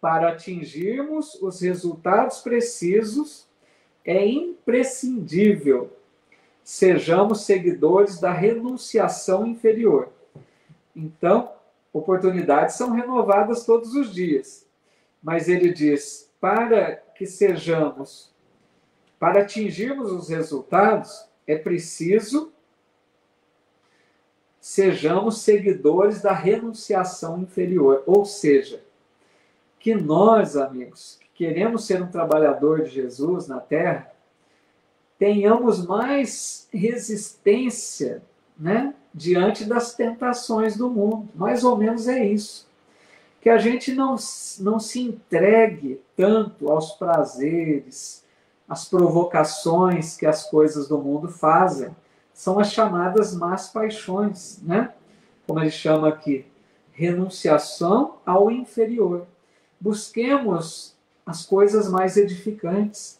para atingirmos os resultados precisos, é imprescindível sejamos seguidores da renunciação inferior. Então, oportunidades são renovadas todos os dias. Mas ele diz, para atingirmos os resultados, é preciso sejamos seguidores da renunciação inferior. Ou seja, que nós, amigos, que queremos ser um trabalhador de Jesus na Terra, tenhamos mais resistência, né, diante das tentações do mundo. Mais ou menos é isso. Que a gente não se entregue tanto aos prazeres, às provocações que as coisas do mundo fazem. São as chamadas más paixões, né? Como ele chama aqui, renunciação ao inferior. Busquemos as coisas mais edificantes.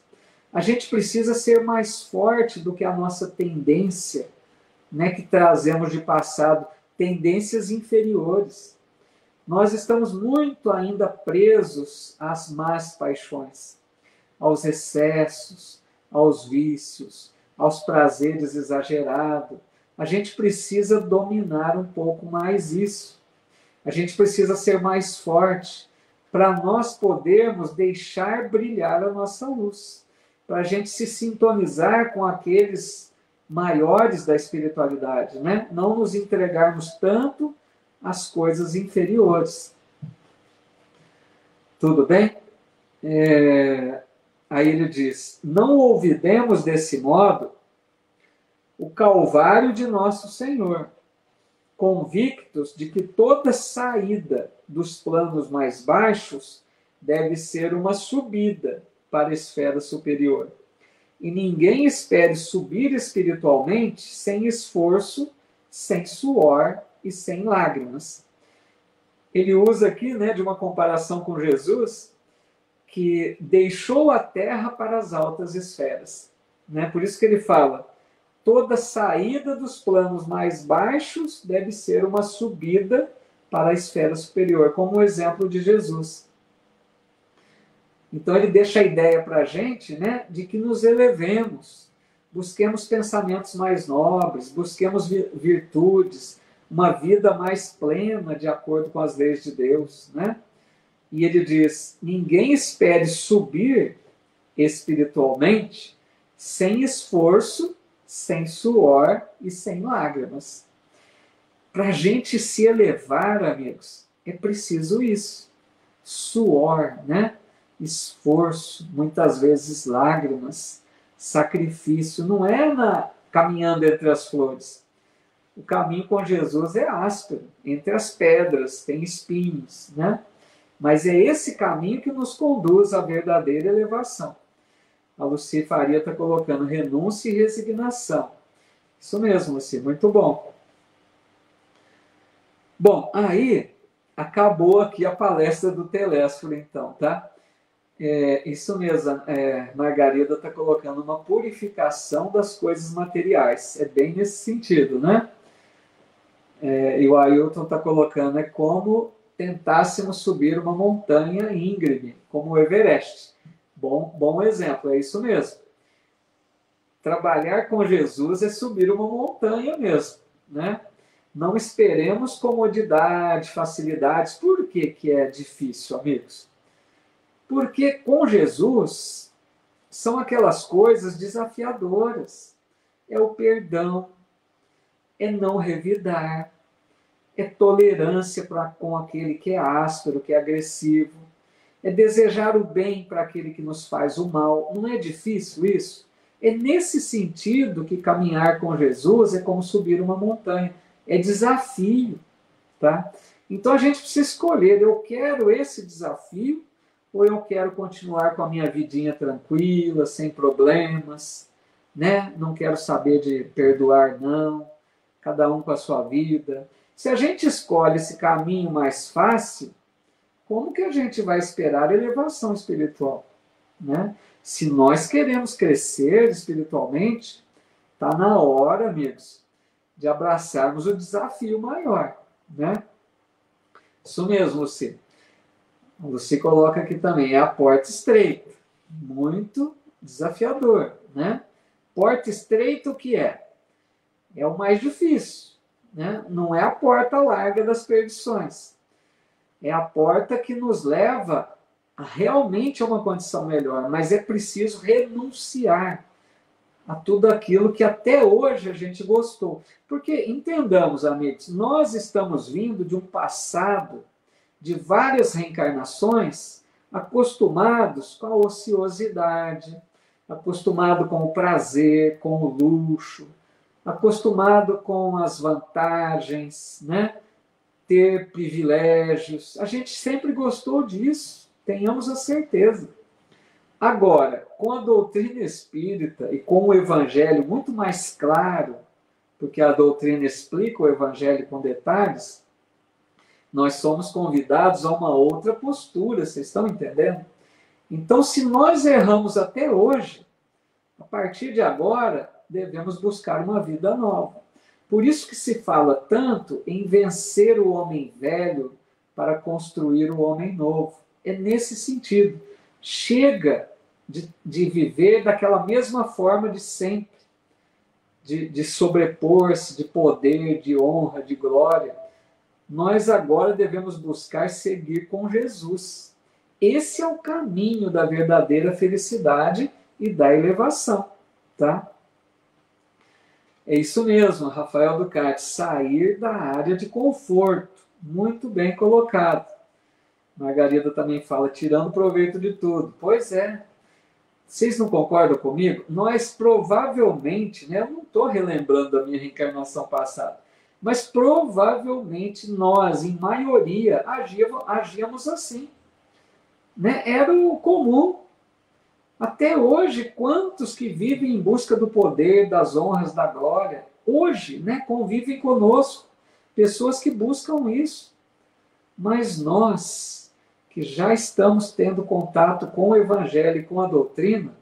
A gente precisa ser mais forte do que a nossa tendência, né, que trazemos de passado, tendências inferiores. Nós estamos muito ainda presos às más paixões, aos excessos, aos vícios, aos prazeres exagerados. A gente precisa dominar um pouco mais isso. A gente precisa ser mais forte para nós podermos deixar brilhar a nossa luz, para a gente se sintonizar com aqueles maiores da espiritualidade, né? Não nos entregarmos tanto às coisas inferiores. Tudo bem? Aí ele diz: não ouvidemos desse modo o calvário de nosso Senhor, convictos de que toda saída dos planos mais baixos deve ser uma subida para a esfera superior. E ninguém espere subir espiritualmente sem esforço, sem suor e sem lágrimas. Ele usa aqui, né, de uma comparação com Jesus, que deixou a terra para as altas esferas. Né? Por isso que ele fala: toda saída dos planos mais baixos deve ser uma subida para a esfera superior, como o exemplo de Jesus. Então ele deixa a ideia para a gente, né, de que nos elevemos, busquemos pensamentos mais nobres, busquemos virtudes, uma vida mais plena de acordo com as leis de Deus, né? E ele diz: ninguém espere subir espiritualmente sem esforço, sem suor e sem lágrimas. Para a gente se elevar, amigos, é preciso isso. Suor, né? Esforço, muitas vezes lágrimas, sacrifício. Não é caminhando entre as flores. O caminho com Jesus é áspero, entre as pedras, tem espinhos, né? Mas é esse caminho que nos conduz à verdadeira elevação. A Luci Faria está colocando renúncia e resignação. Isso mesmo, Luci, muito bom. Bom, aí acabou aqui a palestra do Telésforo, então, tá? Isso mesmo, Margarida está colocando uma purificação das coisas materiais. É bem nesse sentido, né? E o Ailton está colocando: é como tentássemos subir uma montanha íngreme, como o Everest. Bom exemplo, é isso mesmo. Trabalhar com Jesus é subir uma montanha mesmo, né? Não esperemos comodidade, facilidades. Por que é difícil, amigos? Porque com Jesus são aquelas coisas desafiadoras. É o perdão, é não revidar, é tolerância com aquele que é áspero, que é agressivo, é desejar o bem para aquele que nos faz o mal. Não é difícil isso? É nesse sentido que caminhar com Jesus é como subir uma montanha. É desafio, tá? Então a gente precisa escolher: eu quero esse desafio ou eu quero continuar com a minha vidinha tranquila, sem problemas, né? Não quero saber de perdoar, não. Cada um com a sua vida. Se a gente escolhe esse caminho mais fácil, como que a gente vai esperar elevação espiritual, né? Se nós queremos crescer espiritualmente, está na hora, amigos, de abraçarmos o desafio maior, né? Isso mesmo, Luci. Você coloca aqui também: é a porta estreita. Muito desafiador, né? Porta estreita, o que é? É o mais difícil, né? Não é a porta larga das perdições. É a porta que nos leva realmente a uma condição melhor, mas é preciso renunciar a tudo aquilo que até hoje a gente gostou. Porque, entendamos, amigos, nós estamos vindo de um passado de várias reencarnações, acostumados com a ociosidade, acostumado com o prazer, com o luxo, acostumado com as vantagens, né? Ter privilégios. A gente sempre gostou disso, tenhamos a certeza. Agora, com a doutrina espírita e com o evangelho muito mais claro, porque a doutrina explica o evangelho com detalhes, nós somos convidados a uma outra postura, vocês estão entendendo? Então, se nós erramos até hoje, a partir de agora, devemos buscar uma vida nova. Por isso que se fala tanto em vencer o homem velho para construir o homem novo. É nesse sentido. Chega de viver daquela mesma forma de sempre, de sobrepor-se, de poder, de honra, de glória. Nós agora devemos buscar seguir com Jesus. Esse é o caminho da verdadeira felicidade e da elevação, tá? É isso mesmo, Rafael Ducati, sair da área de conforto. Muito bem colocado. Margarida também fala, tirando proveito de tudo. Pois é. Vocês não concordam comigo? Nós provavelmente, né, eu não estou relembrando da minha reencarnação passada, mas provavelmente nós, em maioria, agíamos assim. Né? Era o comum. Até hoje, quantos que vivem em busca do poder, das honras, da glória, hoje, né, convivem conosco, pessoas que buscam isso. Mas nós, que já estamos tendo contato com o Evangelho e com a doutrina,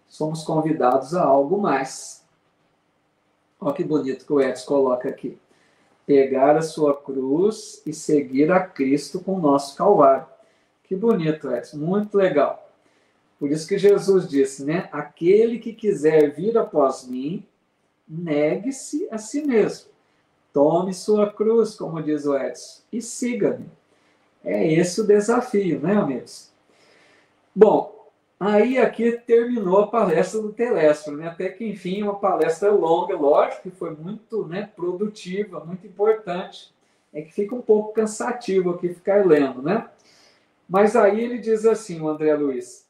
somos convidados a algo mais. Olha que bonito que o Edson coloca aqui. Pegar a sua cruz e seguir a Cristo com o nosso Calvário. Que bonito, Edson. Muito legal. Por isso que Jesus disse, né? Aquele que quiser vir após mim, negue-se a si mesmo. Tome sua cruz, como diz o Edson, e siga-me. É esse o desafio, né, amigos? Bom, aí aqui terminou a palestra do Telésforo, né? Até que, enfim, uma palestra longa, lógico, que foi muito, né, produtiva, muito importante. É que fica um pouco cansativo aqui ficar lendo, né? Mas aí ele diz assim, o André Luiz,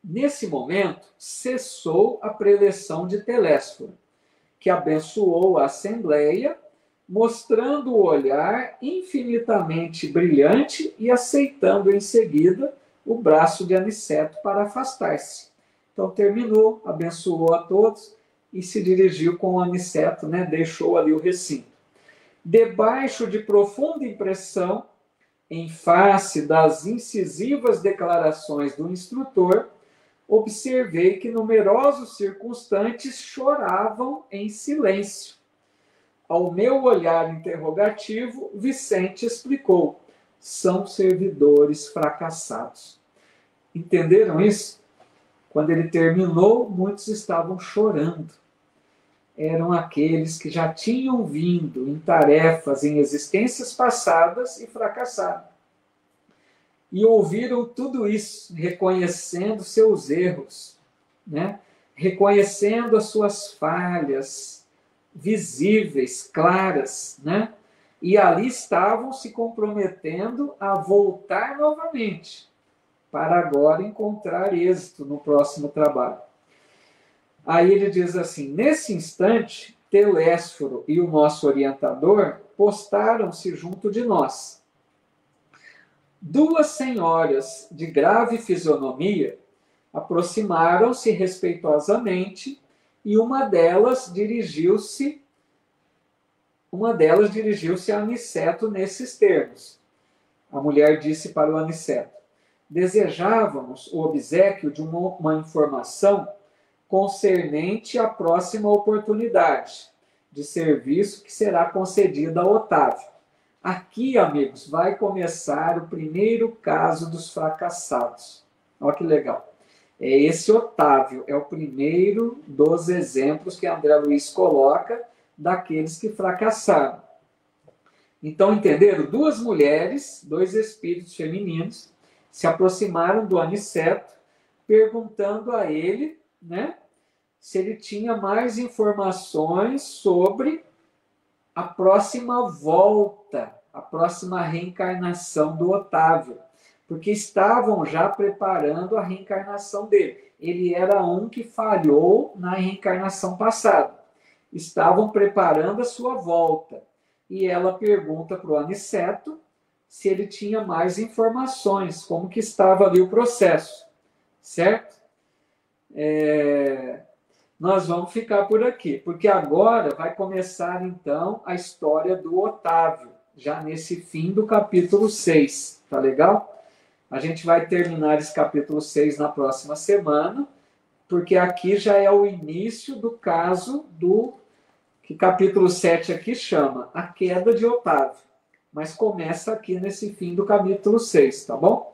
nesse momento, cessou a preleção de Telésforo, que abençoou a Assembleia, mostrando o olhar infinitamente brilhante e aceitando em seguida o braço de Aniceto para afastar-se. Então terminou, abençoou a todos e se dirigiu com o Aniceto, né? Deixou ali o recinto. Debaixo de profunda impressão, em face das incisivas declarações do instrutor, observei que numerosos circunstantes choravam em silêncio. Ao meu olhar interrogativo, Vicente explicou: são servidores fracassados. Entenderam isso? Quando ele terminou, muitos estavam chorando. Eram aqueles que já tinham vindo em tarefas, em existências passadas e fracassaram. E ouviram tudo isso, reconhecendo seus erros, né? Reconhecendo as suas falhas visíveis, claras, né? E ali estavam se comprometendo a voltar novamente, para agora encontrar êxito no próximo trabalho. Aí ele diz assim, nesse instante, Telésforo e o nosso orientador postaram-se junto de nós. Duas senhoras de grave fisionomia aproximaram-se respeitosamente e uma delas dirigiu-se a Aniceto nesses termos. A mulher disse para o Aniceto: desejávamos o obséquio de uma informação concernente à próxima oportunidade de serviço que será concedida a Otávio. Aqui, amigos, vai começar o primeiro caso dos fracassados. Olha que legal. É esse Otávio, é o primeiro dos exemplos que André Luiz coloca daqueles que fracassaram. Então, entenderam? Duas mulheres, dois espíritos femininos, se aproximaram do Aniceto, perguntando a ele, né, se ele tinha mais informações sobre a próxima volta, a próxima reencarnação do Otávio, porque estavam já preparando a reencarnação dele. Ele era um que falhou na reencarnação passada. Estavam preparando a sua volta. E ela pergunta para o Aniceto se ele tinha mais informações, como que estava ali o processo. Certo? Nós vamos ficar por aqui, porque agora vai começar, então, a história do Otávio, já nesse fim do capítulo 6, tá legal? A gente vai terminar esse capítulo 6 na próxima semana, porque aqui já é o início do caso que capítulo 7 aqui chama A Queda de Otávio, mas começa aqui nesse fim do capítulo 6, tá bom?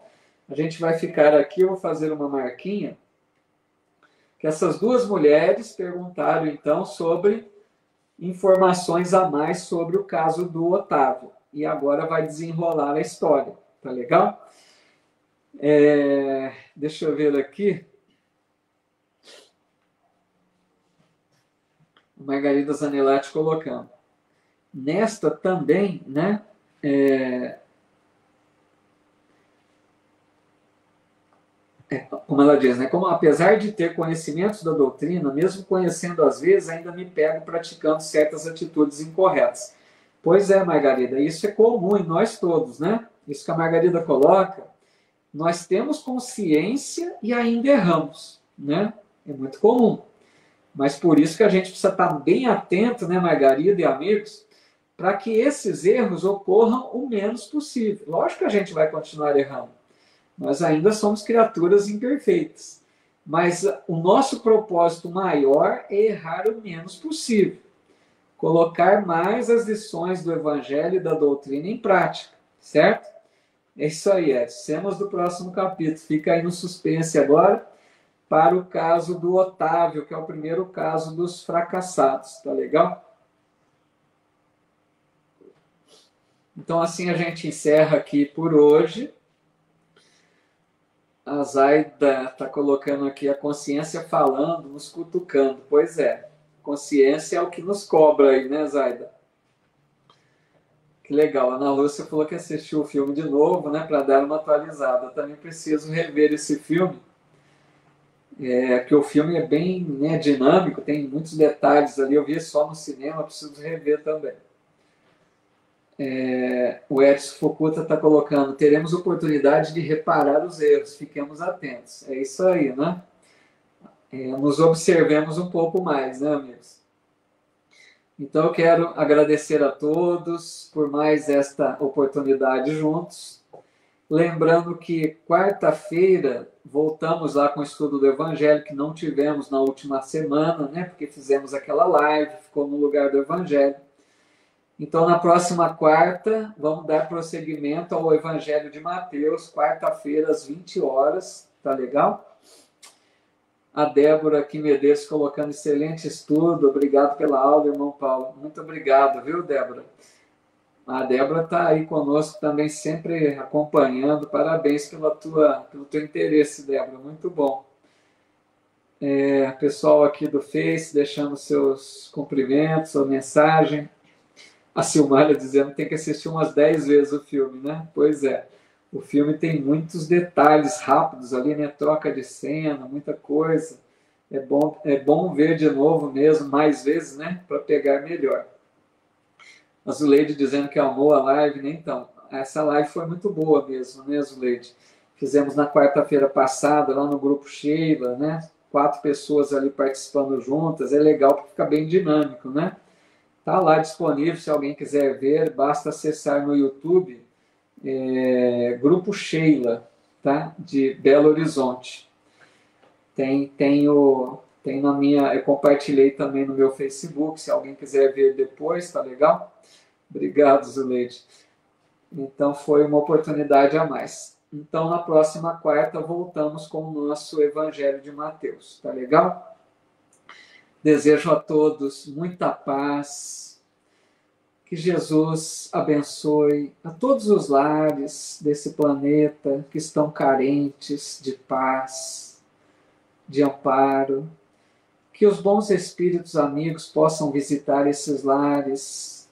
A gente vai ficar aqui, eu vou fazer uma marquinha, que essas duas mulheres perguntaram, então, sobre informações a mais sobre o caso do Otávio. E agora vai desenrolar a história. Tá legal? Deixa eu ver aqui. Margarida Zanellati colocando. Nesta também, né? Como ela diz, né? Como apesar de ter conhecimentos da doutrina, mesmo conhecendo às vezes, ainda me pego praticando certas atitudes incorretas. Pois é, Margarida, isso é comum em nós todos, né? Isso que a Margarida coloca, nós temos consciência e ainda erramos, né? É muito comum. Mas por isso que a gente precisa estar bem atento, né, Margarida e amigos, para que esses erros ocorram o menos possível. Lógico que a gente vai continuar errando. Nós ainda somos criaturas imperfeitas. Mas o nosso propósito maior é errar o menos possível. Colocar mais as lições do Evangelho e da doutrina em prática. Certo? É isso aí, Edson. Cenas do próximo capítulo. Fica aí no suspense agora para o caso do Otávio, que é o primeiro caso dos fracassados. Tá legal? Então, assim a gente encerra aqui por hoje. A Zaida está colocando aqui a consciência falando, nos cutucando. Pois é, consciência é o que nos cobra aí, né, Zaida? Que legal. A Ana Lúcia falou que assistiu o filme de novo, né, para dar uma atualizada. Eu também preciso rever esse filme, que o filme é bem, né, dinâmico, tem muitos detalhes ali. Eu vi só no cinema, preciso rever também. O Edson Fukuta está colocando, teremos oportunidade de reparar os erros, fiquemos atentos. É isso aí, né? Nos observemos um pouco mais, né, amigos? Então, eu quero agradecer a todos por mais esta oportunidade juntos. Lembrando que quarta-feira voltamos lá com o estudo do Evangelho, que não tivemos na última semana, né? Porque fizemos aquela live, ficou no lugar do Evangelho. Então, na próxima quarta, vamos dar prosseguimento ao Evangelho de Mateus, quarta-feira, às 20 horas. Tá legal? A Débora aqui, Medeiros, colocando excelente estudo. Obrigado pela aula, irmão Paulo. Muito obrigado, viu, Débora? A Débora está aí conosco também, sempre acompanhando. Parabéns pelo teu interesse, Débora. Muito bom. Pessoal aqui do Face, deixando seus cumprimentos, sua mensagem. A Silmália dizendo que tem que assistir umas 10 vezes o filme, né? Pois é. O filme tem muitos detalhes rápidos ali, né? Troca de cena, muita coisa. É bom ver de novo mesmo, mais vezes, né? Para pegar melhor. A Zuleide dizendo que amou a live, né? Então, essa live foi muito boa mesmo, né, Zuleide? Fizemos na quarta-feira passada, lá no grupo Sheila, né? 4 pessoas ali participando juntas. É legal porque fica bem dinâmico, né? Está lá disponível, se alguém quiser ver, basta acessar no YouTube, Grupo Sheila, tá? De Belo Horizonte. Tem na minha, eu compartilhei também no meu Facebook, se alguém quiser ver depois, tá legal? Obrigado, Zuleide. Então, foi uma oportunidade a mais. Então, na próxima quarta, voltamos com o nosso Evangelho de Mateus, tá legal? Desejo a todos muita paz, que Jesus abençoe a todos os lares desse planeta que estão carentes de paz, de amparo, que os bons espíritos amigos possam visitar esses lares,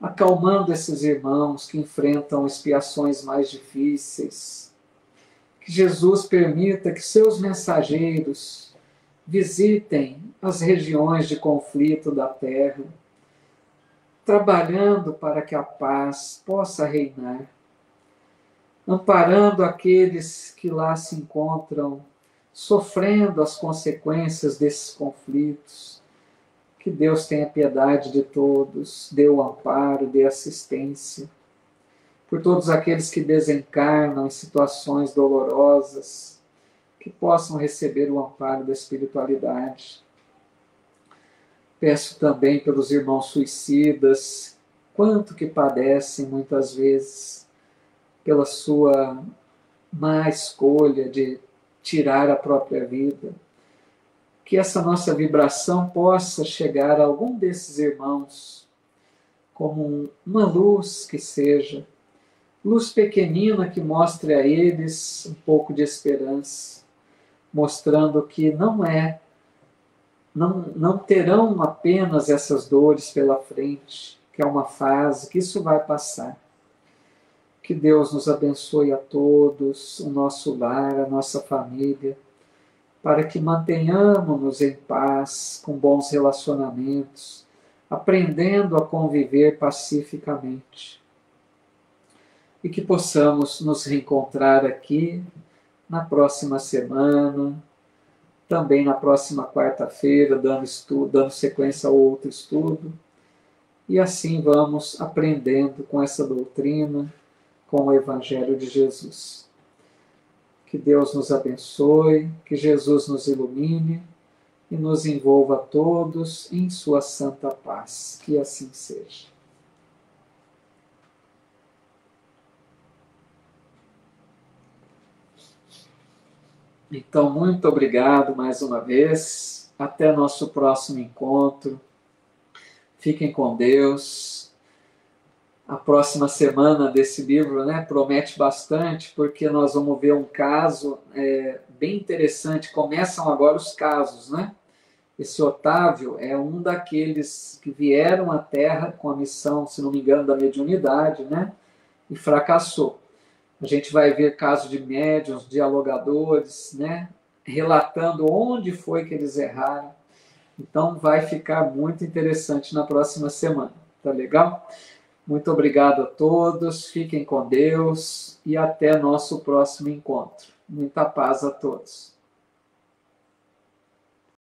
acalmando esses irmãos que enfrentam expiações mais difíceis. Que Jesus permita que seus mensageiros visitem as regiões de conflito da Terra, trabalhando para que a paz possa reinar, amparando aqueles que lá se encontram, sofrendo as consequências desses conflitos. Que Deus tenha piedade de todos, dê o amparo, dê assistência. Por todos aqueles que desencarnam em situações dolorosas, que possam receber o amparo da espiritualidade. Peço também pelos irmãos suicidas, quanto que padecem muitas vezes pela sua má escolha de tirar a própria vida. que essa nossa vibração possa chegar a algum desses irmãos, como uma luz que seja, luz pequenina que mostre a eles um pouco de esperança, mostrando que não terão apenas essas dores pela frente, que é uma fase, que isso vai passar. Que Deus nos abençoe a todos, o nosso lar, a nossa família, para que mantenhamos-nos em paz, com bons relacionamentos, aprendendo a conviver pacificamente. E que possamos nos reencontrar aqui na próxima semana, também na próxima quarta-feira, dando sequência ao outro estudo. E assim vamos aprendendo com essa doutrina, com o Evangelho de Jesus. Que Deus nos abençoe, que Jesus nos ilumine e nos envolva a todos em sua santa paz. Que assim seja. Então, muito obrigado mais uma vez. Até nosso próximo encontro. Fiquem com Deus. A próxima semana desse livro, né, promete bastante, porque nós vamos ver um caso bem interessante. Começam agora os casos, né? Esse Otávio é um daqueles que vieram à Terra com a missão, se não me engano, da mediunidade, né? E fracassou. A gente vai ver casos de médiuns, dialogadores, né? Relatando onde foi que eles erraram. Então vai ficar muito interessante na próxima semana. Tá legal? Muito obrigado a todos, fiquem com Deus e até nosso próximo encontro. Muita paz a todos.